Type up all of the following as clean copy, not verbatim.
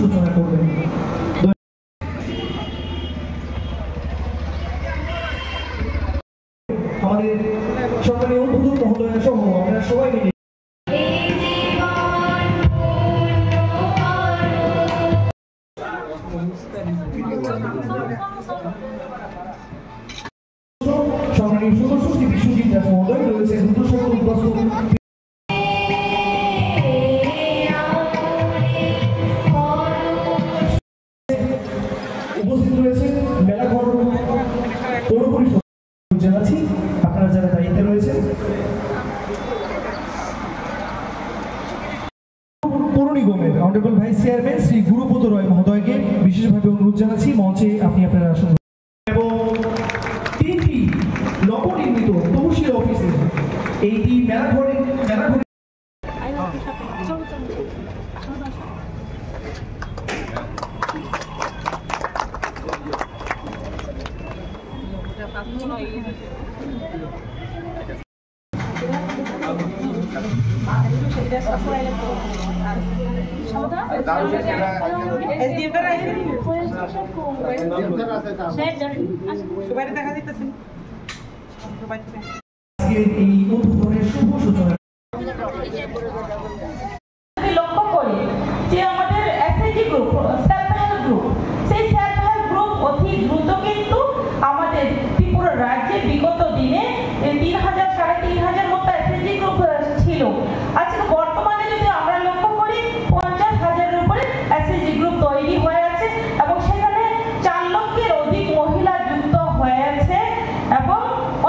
সূচনা করবেন। আমাদের সরকারি উদ্বোধক মহোদয় সহ আমরা সবাই মিলে সরকারি সদস্য শ্রী বিশ্বজিৎ দাস মহোদয় রয়েছে উপস্থিত রয়েছেন মেলাঘর পৌর পরিষদ জানাচ্ছি আপনারা যারা দায়িত্বে রয়েছেন। পৌর নিগমের honourable vice chairman Shri Gurupada Roy মহোদয়কে বিশেষভাবে অনুরোধ জানাচ্ছি মঞ্চে আপনি আপনারা আসুন। এবং 3টি নবনির্মিত তহসিল অফিসে এইটি মেলাঘরে এই উদ্বোধনের শুভ সূচনা লক্ষ্য করি যে আমাদের SHG group self help group সেই সেলফ হেল্প গ্রুপ অতি দ্রুত কিন্তু আমাদের ত্রিপুরা রাজ্যে বিগত দিনে 3000 3500 মতো এসএইচজি গ্রুপ ছিল। আজকে বর্তমানে যদি আমরা লক্ষ্য করি 50,000-এর উপরে এসএইচজি গ্রুপ তৈরি হয়ে আছে এবং সেখানে 4 লক্ষের অধিক মহিলা যুক্ত হয়ে আছে এবং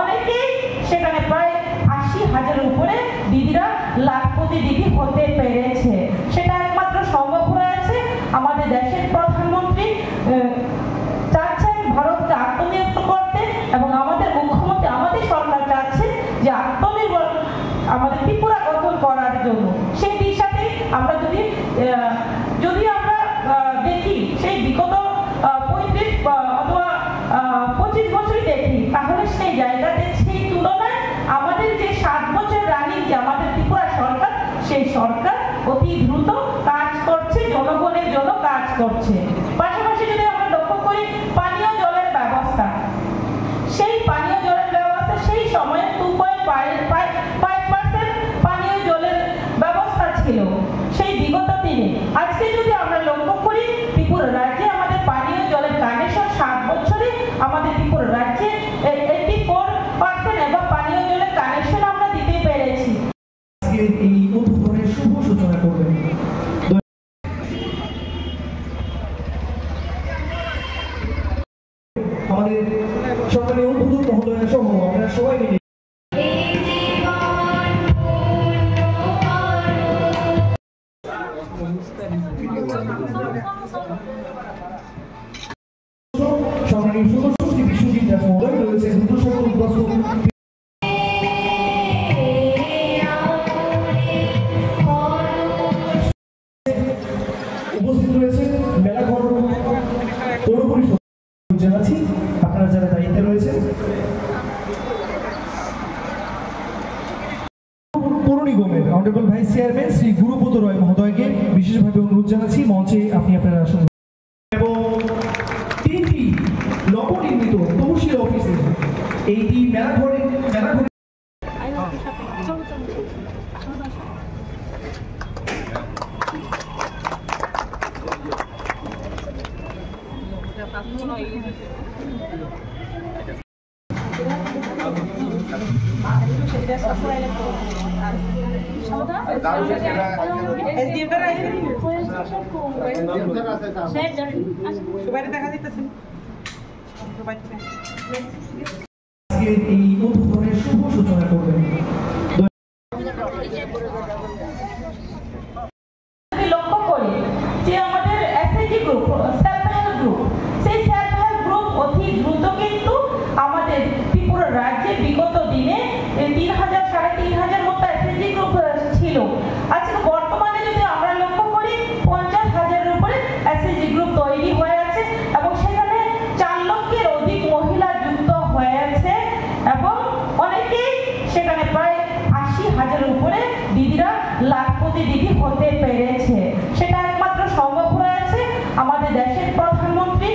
অনেকেই সেখানে প্রায় 80,000-এর উপরে দিদিরা লাখপতি দিদি হতে পেরেছে। সেটা একমাত্র সম্ভব হয়েছে আমাদের দেশের প্রধানমন্ত্রী চাচ্ছেন ভারতকে আত্মনির্ভর করতে এবং আমাদের মুখ্যমন্ত্রী আমাদের সরকার চাচ্ছে যে আত্মনির্ভর আমাদের ত্রিপুরা গঠন করার জন্য। সেই দিশাতে আমরা যদি আমরা দেখি সেই বিগত 35 অথবা 25 বছরই দেখি তাহলে সেই জায়গাতে সেই তুলনায় আমাদের যে 7 বছর রানিং যে আমাদের ত্রিপুরা সরকার সেই সরকার অতি দ্রুত কাজ করছে, জনগণের জন্য কাজ করছে। পাশাপাশি যদি আমরা লক্ষ্য করি পানীয় জলের ব্যবস্থা, সেই পানীয় জলের ব্যবস্থা সেই সময়ে 2.5% পানীয় জলের ব্যবস্থা ছিল সেই বিগত দিনে। আজকে যদি আমরা লক্ষ্য করি ত্রিপুরা রাজ্যে আমাদের পানীয় জলের কানেকশন 7 বছরে আমাদের ত্রিপুরা রাজ্যে 84% এবং পানীয় জলের কানেকশন আমরা দিতে পেরেছি। এই উদ্বোধনের শুভ সূচনা করবেন। আমাদের সরকারি উদ্বোধক মহোদয় সহ আমরা সবাই মিলে সরকারি সদস্য শ্রী বিশ্বজিৎ দাস মহোদয় রয়েছে উপস্থিত রয়েছেন মেলাঘর পৌর পরিষদ জানাচ্ছি আপনারা যারা দায়িত্বে রয়েছেন। পৌর নিগমের honourable vice chairman Shri Gurupada Roy মহোদয়কে বিশেষভাবে অনুরোধ জানাচ্ছি মঞ্চে আপনি আপনারা আসুন। এবং 3টি নবনির্মিত তহসিল অফিসে এইটি মেলাঘরে এই উদ্বোধনের শুভ সূচনা করবেন। লক্ষ্য করি যে আমাদের SHG group self help group সেই সেলফ হেল্প গ্রুপ অতি দ্রুত কিন্তু আমাদের ত্রিপুরা রাজ্যে বিগত দিনে 3000 3500 মতো এসএইচজি গ্রুপ ছিল। আজকে বর্তমানে যদি আমরা লক্ষ্য করি 50,000-এর উপরে এসএইচজি গ্রুপ তৈরি হয়ে আছে এবং সেখানে 4 লক্ষের অধিক মহিলা যুক্ত হয়ে আছে এবং অনেকেই সেখানে প্রায় 80,000-এর উপরে দিদিরা লাখপতি দিদি হতে পেরেছে। সেটা একমাত্র সম্ভব হয়েছে আমাদের দেশের প্রধানমন্ত্রী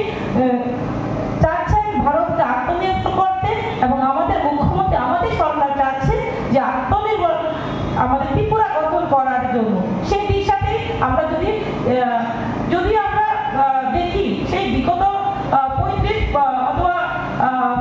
চাচ্ছেন ভারতকে আত্মনির্ভর করতে, এবং আমাদের মুখ্যমন্ত্রী, আমাদের সরকার চাচ্ছে যে আত্মনির্ভর আমাদের ত্রিপুরা গঠন করার জন্য। সেই দিশাতে আমরা যদি আমরা দেখি সেই বিগত 35 অথবা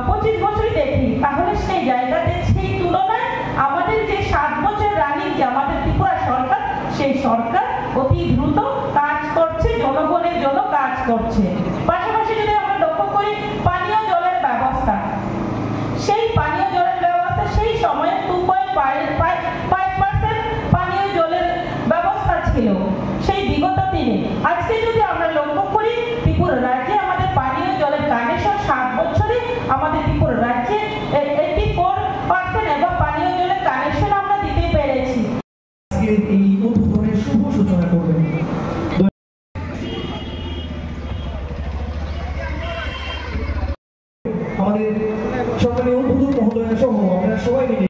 25 বছরই দেখি, তাহলে সেই জায়গাতে সেই তুলনায় আমাদের যে 7 বছর রানিং যে আমাদের ত্রিপুরা সরকার, সেই সরকার অতি দ্রুত কাজ করছে, জনগণের জন্য কাজ করছে। পাশাপাশি যদি আমরা লক্ষ্য করি পানীয় জলের ব্যবস্থা, সেই পানীয় জলের ব্যবস্থা সেই সময়ে 2.5% পানীয় জলের ব্যবস্থা ছিল সেই বিগত দিনে। আজকে যদি আমরা লক্ষ্য করি ত্রিপুরা রাজ্যে আমাদের পানীয় জলের কানেকশন 7 বছরে আমাদের ত্রিপুরা রাজ্যে 84% এবং পানীয় জলের কানেকশন আমরা দিতে পেরেছি। আজকে এই উদ্বোধনের শুভ সূচনা করবেন। আমাদের সরকারি উদ্বোধক মহোদয় সহ আমরা সবাই মিলে